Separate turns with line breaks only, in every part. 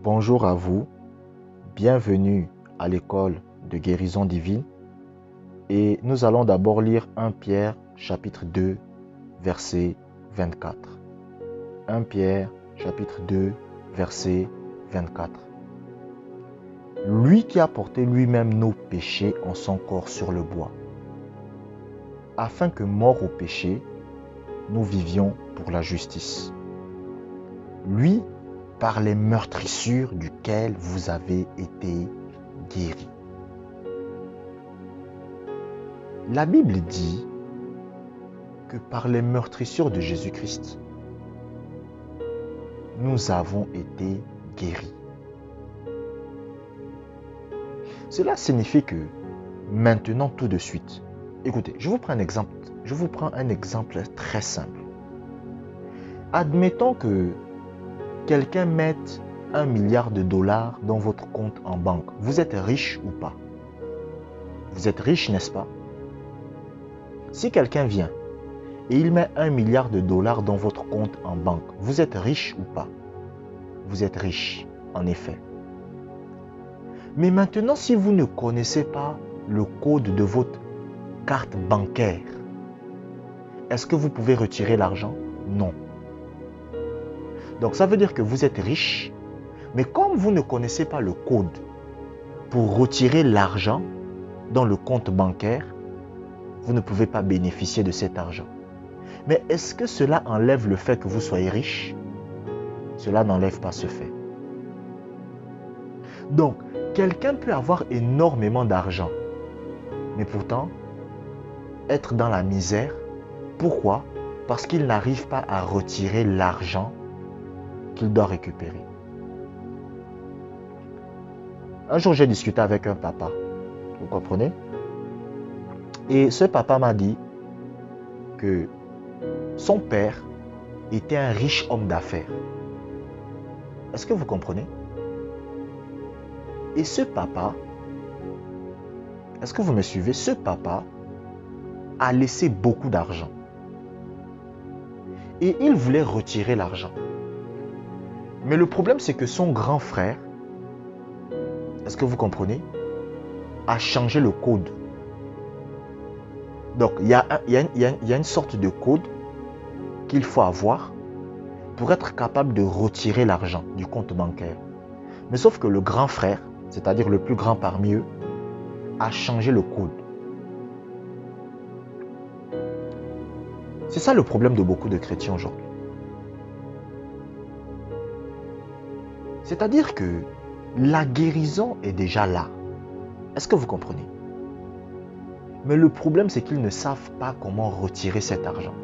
Bonjour à vous, bienvenue à l'école de guérison divine et nous allons d'abord lire 1 Pierre chapitre 2 verset 24. 1 Pierre chapitre 2 verset 24. Lui qui a porté lui-même nos péchés en son corps sur le bois, afin que mort au péché, nous vivions pour la justice. Lui, par les meurtrissures duquel vous avez été guéris. La Bible dit que par les meurtrissures de Jésus-Christ, nous avons été guéris. Cela signifie que maintenant, tout de suite, écoutez, je vous prends un exemple très simple. Admettons que quelqu'un mette $1 milliard dans votre compte en banque. Vous êtes riche ou pas? Vous êtes riche, n'est-ce pas? Si quelqu'un vient et il met $1 milliard dans votre compte en banque, vous êtes riche ou pas? Vous êtes riche, en effet. Mais maintenant, si vous ne connaissez pas le code de votre carte bancaire, est-ce que vous pouvez retirer l'argent? Non. Donc ça veut dire que vous êtes riche, mais comme vous ne connaissez pas le code pour retirer l'argent dans le compte bancaire, vous ne pouvez pas bénéficier de cet argent. Mais est-ce que cela enlève le fait que vous soyez riche? Cela n'enlève pas ce fait. Donc, quelqu'un peut avoir énormément d'argent, mais pourtant être dans la misère. Pourquoi? Parce qu'il n'arrive pas à retirer l'argent qu'il doit récupérer. Un jour, j'ai discuté avec un papa, vous comprenez? Et ce papa m'a dit que son père était un riche homme d'affaires. Est-ce que vous comprenez? Et ce papa, est-ce que vous me suivez? Ce papa a laissé beaucoup d'argent. Et il voulait retirer l'argent. Mais le problème, c'est que son grand frère, est-ce que vous comprenez, a changé le code. Donc, il y a une sorte de code qu'il faut avoir pour être capable de retirer l'argent du compte bancaire. Mais sauf que le grand frère, c'est-à-dire le plus grand parmi eux, a changé le code. C'est ça le problème de beaucoup de chrétiens aujourd'hui. C'est-à-dire que la guérison est déjà là. Est-ce que vous comprenez? Mais le problème, c'est qu'ils ne savent pas comment retirer cet argent.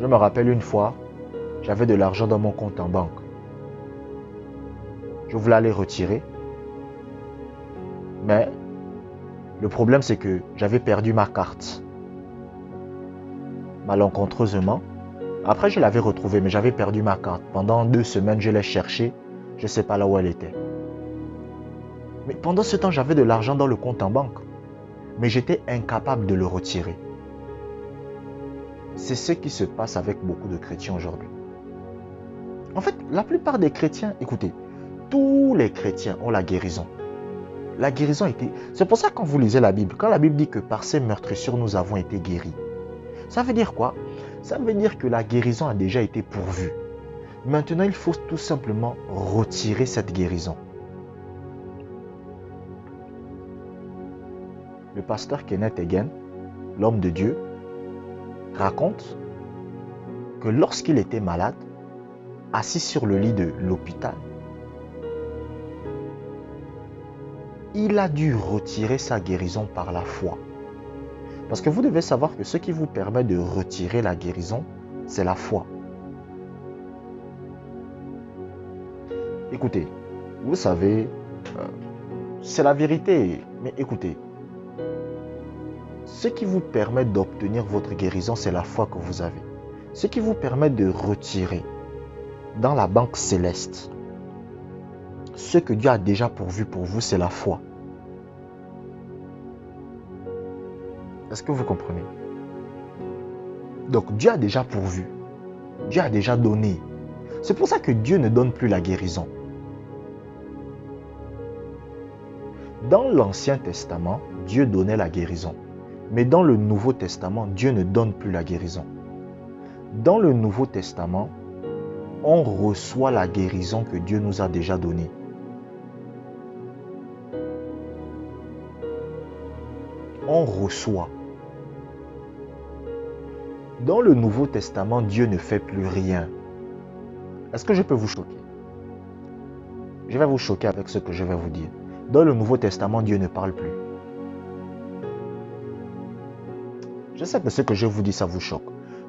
Je me rappelle une fois, j'avais de l'argent dans mon compte en banque. Je voulais aller retirer. Mais le problème, c'est que j'avais perdu ma carte. Malencontreusement. Après, je l'avais retrouvée, mais j'avais perdu ma carte. Pendant 2 semaines, je l'ai cherchée. Je ne sais pas là où elle était. Mais pendant ce temps, j'avais de l'argent dans le compte en banque. Mais j'étais incapable de le retirer. C'est ce qui se passe avec beaucoup de chrétiens aujourd'hui. En fait, la plupart des chrétiens, écoutez, tous les chrétiens ont la guérison. La guérison était... C'est pour ça que quand vous lisez la Bible, quand la Bible dit que par ces meurtrissures, nous avons été guéris, ça veut dire quoi? Ça veut dire que la guérison a déjà été pourvue. Maintenant, il faut tout simplement retirer cette guérison. Le pasteur Kenneth Hagin, l'homme de Dieu, raconte que lorsqu'il était malade, assis sur le lit de l'hôpital, il a dû retirer sa guérison par la foi. Parce que vous devez savoir que ce qui vous permet de retirer la guérison, c'est la foi. Écoutez, vous savez, c'est la vérité, mais écoutez, ce qui vous permet d'obtenir votre guérison, c'est la foi que vous avez. Ce qui vous permet de retirer dans la banque céleste ce que Dieu a déjà pourvu pour vous, c'est la foi. Est-ce que vous comprenez? Donc Dieu a déjà pourvu. Dieu a déjà donné. C'est pour ça que Dieu ne donne plus la guérison. Dans l'Ancien Testament, Dieu donnait la guérison. Mais dans le Nouveau Testament, Dieu ne donne plus la guérison. Dans le Nouveau Testament, on reçoit la guérison que Dieu nous a déjà donnée. On reçoit. Dans le Nouveau Testament, Dieu ne fait plus rien. Est-ce que je peux vous choquer? Je vais vous choquer avec ce que je vais vous dire. Dans le Nouveau Testament, Dieu ne parle plus. Je sais que ce que je vous dis, ça vous choque.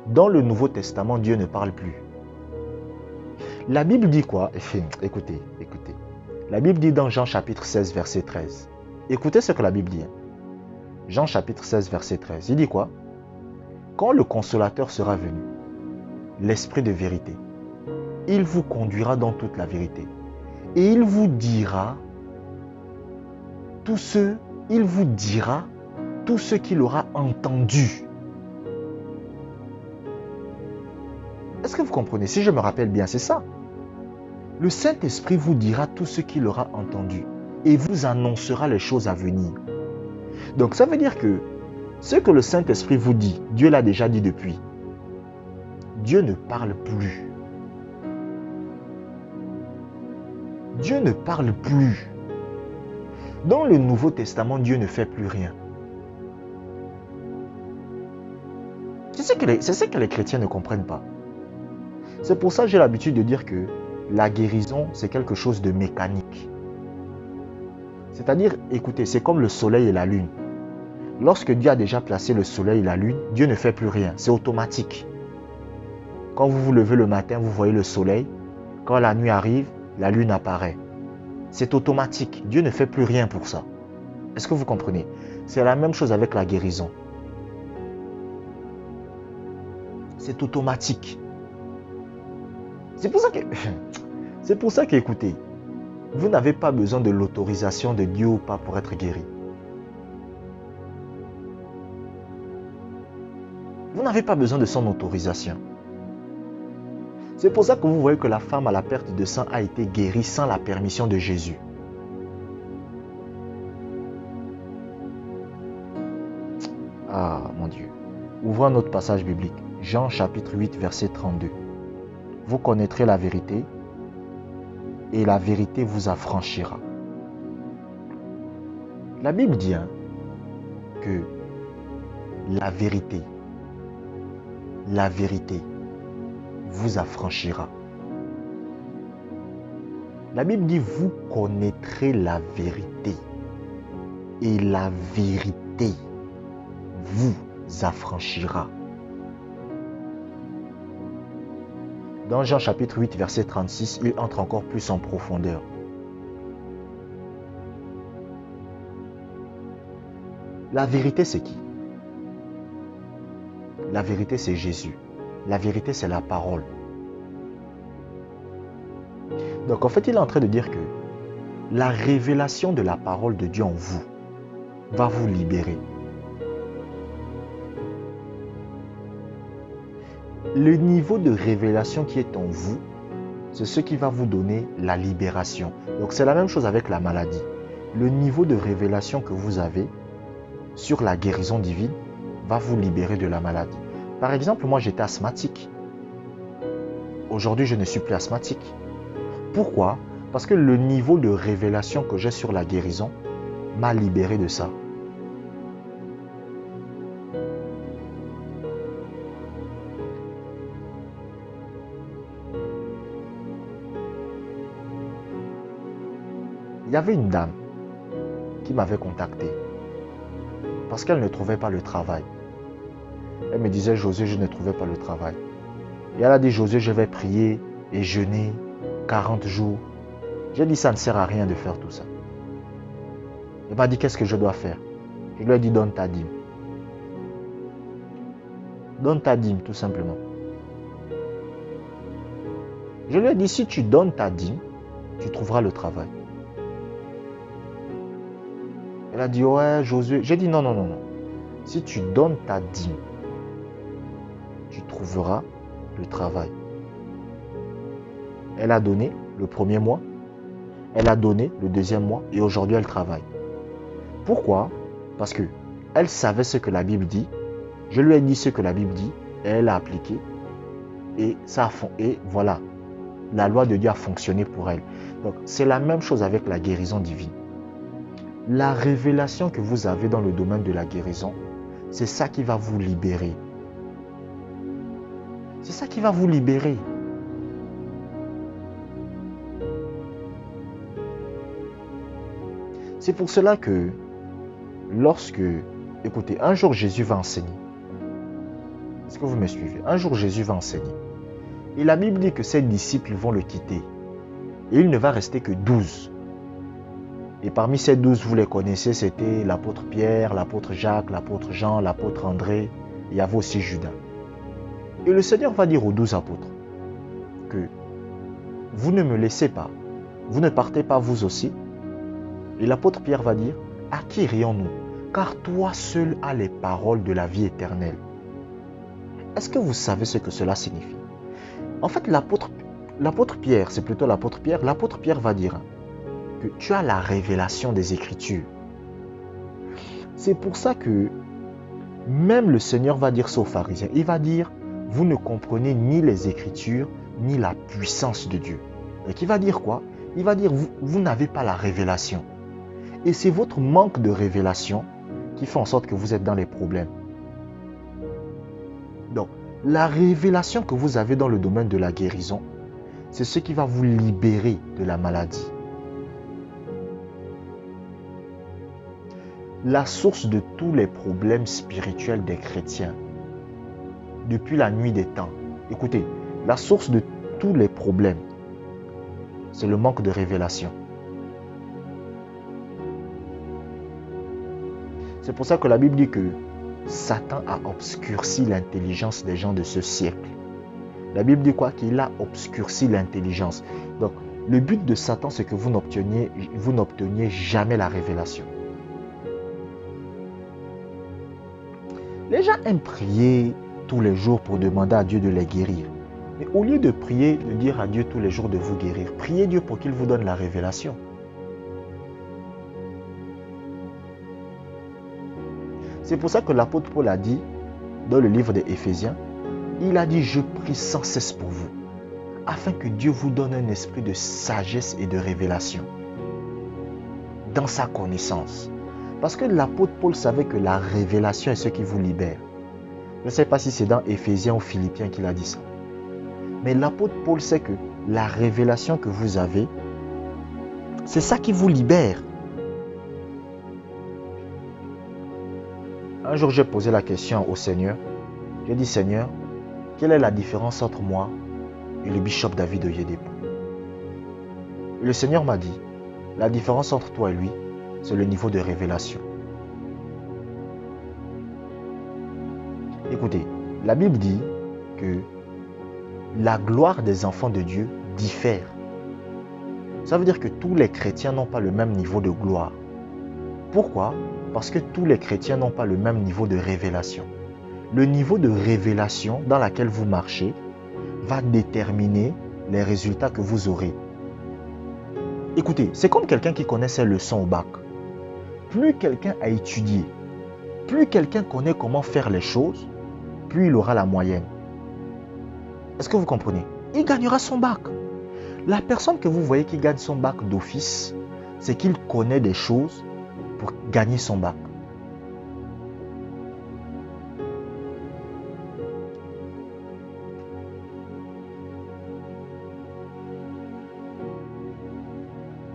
Dans le Nouveau Testament, Dieu ne parle plus. La Bible dit quoi? Écoutez. La Bible dit dans Jean chapitre 16, verset 13. Écoutez ce que la Bible dit. Jean chapitre 16, verset 13. Il dit quoi? Quand le consolateur sera venu, l'Esprit de vérité, il vous conduira dans toute la vérité. Et il vous dira tout ce qu'il aura entendu. Est-ce que vous comprenez? Si je me rappelle bien, c'est ça. Le Saint-Esprit vous dira tout ce qu'il aura entendu et vous annoncera les choses à venir. Donc ça veut dire que ce que le Saint-Esprit vous dit, Dieu l'a déjà dit depuis. Dieu ne parle plus. Dieu ne parle plus. Dans le Nouveau Testament, Dieu ne fait plus rien. C'est ce que les chrétiens ne comprennent pas. C'est pour ça que j'ai l'habitude de dire que la guérison, c'est quelque chose de mécanique. C'est-à-dire, écoutez, c'est comme le soleil et la lune. Lorsque Dieu a déjà placé le soleil et la lune, Dieu ne fait plus rien. C'est automatique. Quand vous vous levez le matin, vous voyez le soleil. Quand la nuit arrive, la lune apparaît. C'est automatique. Dieu ne fait plus rien pour ça. Est-ce que vous comprenez? C'est la même chose avec la guérison. C'est automatique. C'est pour ça que, écoutez, vous n'avez pas besoin de l'autorisation de Dieu ou pas pour être guéri. Vous n'avez pas besoin de son autorisation. C'est pour ça que vous voyez que la femme à la perte de sang a été guérie sans la permission de Jésus. Ah, mon Dieu. Ouvrons notre passage biblique. Jean chapitre 8, verset 32. Vous connaîtrez la vérité et la vérité vous affranchira. La Bible dit que la vérité vous affranchira. La Bible dit vous connaîtrez la vérité et la vérité vous affranchira. Dans Jean chapitre 8, verset 36, il entre encore plus en profondeur. La vérité, c'est qui? La vérité, c'est Jésus. La vérité, c'est la parole. Donc, en fait, il est en train de dire que la révélation de la parole de Dieu en vous va vous libérer. Le niveau de révélation qui est en vous, c'est ce qui va vous donner la libération. Donc c'est la même chose avec la maladie. Le niveau de révélation que vous avez sur la guérison divine va vous libérer de la maladie. Par exemple, moi j'étais asthmatique. Aujourd'hui, je ne suis plus asthmatique. Pourquoi? Parce que le niveau de révélation que j'ai sur la guérison m'a libéré de ça. Il y avait une dame qui m'avait contacté parce qu'elle ne trouvait pas le travail. Elle me disait, Josué, je ne trouvais pas le travail. Et elle a dit, Josué, je vais prier et jeûner 40 jours. J'ai dit, ça ne sert à rien de faire tout ça. Elle m'a dit, qu'est-ce que je dois faire? Je lui ai dit, donne ta dîme. Donne ta dîme, tout simplement. Je lui ai dit, si tu donnes ta dîme, tu trouveras le travail. Elle a dit, ouais, Josué. J'ai dit, non. Si tu donnes ta dîme, tu trouveras le travail. Elle a donné le premier mois, elle a donné le deuxième mois et aujourd'hui elle travaille. Pourquoi? Parce que elle savait ce que la Bible dit, je lui ai dit ce que la Bible dit et elle a appliqué et voilà, la loi de Dieu a fonctionné pour elle. Donc c'est la même chose avec la guérison divine. La révélation que vous avez dans le domaine de la guérison, c'est ça qui va vous libérer. C'est ça qui va vous libérer. C'est pour cela que écoutez, un jour Jésus va enseigner. Est-ce que vous me suivez? Un jour Jésus va enseigner. Et la Bible dit que ses disciples vont le quitter. Et il ne va rester que 12. Et parmi ces 12, vous les connaissez, c'était l'apôtre Pierre, l'apôtre Jacques, l'apôtre Jean, l'apôtre André. Il y avait aussi Judas. Et le Seigneur va dire aux 12 apôtres que vous ne me laissez pas, vous ne partez pas vous aussi. Et l'apôtre Pierre va dire, à qui irions-nous? Car toi seul as les paroles de la vie éternelle. Est-ce que vous savez ce que cela signifie? En fait, l'apôtre Pierre, c'est plutôt l'apôtre Pierre va dire que tu as la révélation des Écritures. C'est pour ça que même le Seigneur va dire ça aux pharisiens. Il va dire, vous ne comprenez ni les Écritures, ni la puissance de Dieu. Et il va dire quoi? Il va dire, vous n'avez pas la révélation. Et c'est votre manque de révélation qui fait en sorte que vous êtes dans les problèmes. Donc, la révélation que vous avez dans le domaine de la guérison, c'est ce qui va vous libérer de la maladie. La source de tous les problèmes spirituels des chrétiens, depuis la nuit des temps, écoutez, la source de tous les problèmes, c'est le manque de révélation. C'est pour ça que la Bible dit que Satan a obscurci l'intelligence des gens de ce siècle. La Bible dit quoi? Qu'il a obscurci l'intelligence. Donc, le but de Satan, c'est que vous n'obteniez jamais la révélation. Les gens aiment prier tous les jours pour demander à Dieu de les guérir. Mais au lieu de prier, de dire à Dieu tous les jours de vous guérir, priez Dieu pour qu'il vous donne la révélation. C'est pour ça que l'apôtre Paul a dit, dans le livre des Éphésiens, il a dit, je prie sans cesse pour vous, afin que Dieu vous donne un esprit de sagesse et de révélation dans sa connaissance. Parce que l'apôtre Paul savait que la révélation est ce qui vous libère. Je ne sais pas si c'est dans Éphésiens ou Philippiens qu'il a dit ça. Mais l'apôtre Paul sait que la révélation que vous avez, c'est ça qui vous libère. Un jour, j'ai posé la question au Seigneur. J'ai dit, Seigneur, quelle est la différence entre moi et le bishop David Oyedepo? Et le Seigneur m'a dit, la différence entre toi et lui, c'est le niveau de révélation. Écoutez, la Bible dit que la gloire des enfants de Dieu diffère. Ça veut dire que tous les chrétiens n'ont pas le même niveau de gloire. Pourquoi? Parce que tous les chrétiens n'ont pas le même niveau de révélation. Le niveau de révélation dans lequel vous marchez va déterminer les résultats que vous aurez. Écoutez, c'est comme quelqu'un qui connaît ses leçons au bac. Plus quelqu'un a étudié, plus quelqu'un connaît comment faire les choses, plus il aura la moyenne. Est-ce que vous comprenez? Il gagnera son bac. La personne que vous voyez qui gagne son bac d'office, c'est qu'il connaît des choses pour gagner son bac.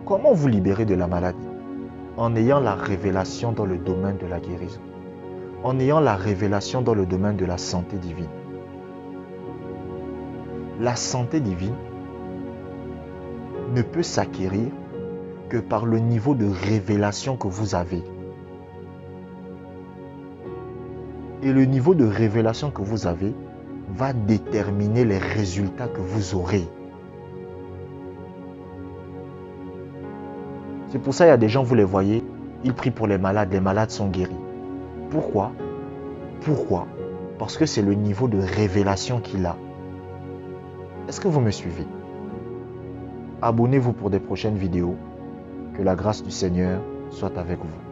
Comment vous libérer de la maladie? En ayant la révélation dans le domaine de la guérison. En ayant la révélation dans le domaine de la santé divine. La santé divine ne peut s'acquérir que par le niveau de révélation que vous avez. Et le niveau de révélation que vous avez va déterminer les résultats que vous aurez. C'est pour ça qu'il y a des gens, vous les voyez, ils prient pour les malades sont guéris. Pourquoi? Pourquoi? Parce que c'est le niveau de révélation qu'il a. Est-ce que vous me suivez? Abonnez-vous pour des prochaines vidéos. Que la grâce du Seigneur soit avec vous.